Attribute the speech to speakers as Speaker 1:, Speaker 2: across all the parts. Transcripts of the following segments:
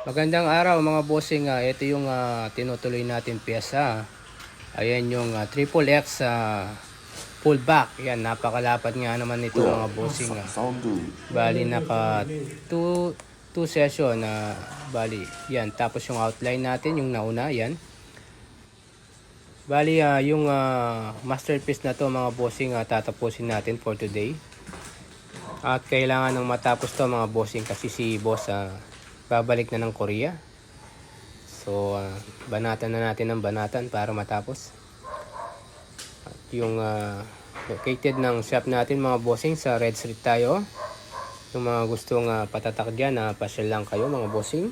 Speaker 1: Magandang araw mga bossing. Ito yung tinutuloy natin piyesa. Ayan yung triple X pull back. Yan, napakalapad nga naman nito mga bossing. Bali naka 2 session bali. Yan, tapos yung outline natin yung nauna, yan. Bali yung masterpiece na to mga bossing, tatapusin natin for today. At kailangan nang matapos to mga bossing kasi si boss babalik na ng Korea. So banatan na natin ng banatan para matapos. At yung located ng shop natin mga bossing sa Red Street tayo. Yung mga gustong patatak dyan, pasyal lang kayo mga bossing.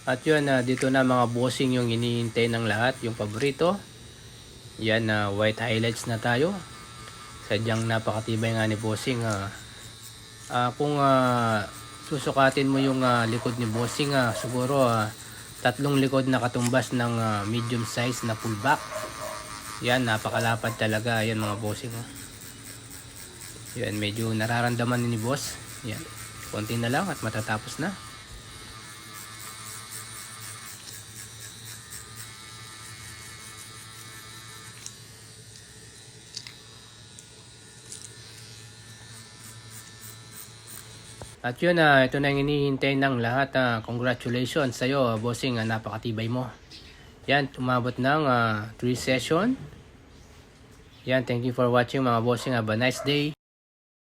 Speaker 1: At yun, dito na mga bossing yung hinihintay ng lahat, yung paborito. Yan, white highlights na tayo. Sadyang napakatibay nga ni bossing. Kung susukatin mo yung likod ni bossing, siguro 3 likod na katumbas ng medium size na pullback. Yan, napakalapad talaga. Yan mga bossing. Yan, medyo nararamdaman ni boss. Yan, konti na lang at matatapos na. At yun, ito na yung hinihintay ng lahat. Congratulations sa'yo, bossing. Napakatibay mo. Yan, umabot ng 3 session. Yan, thank you for watching mga bossing. Have a nice day.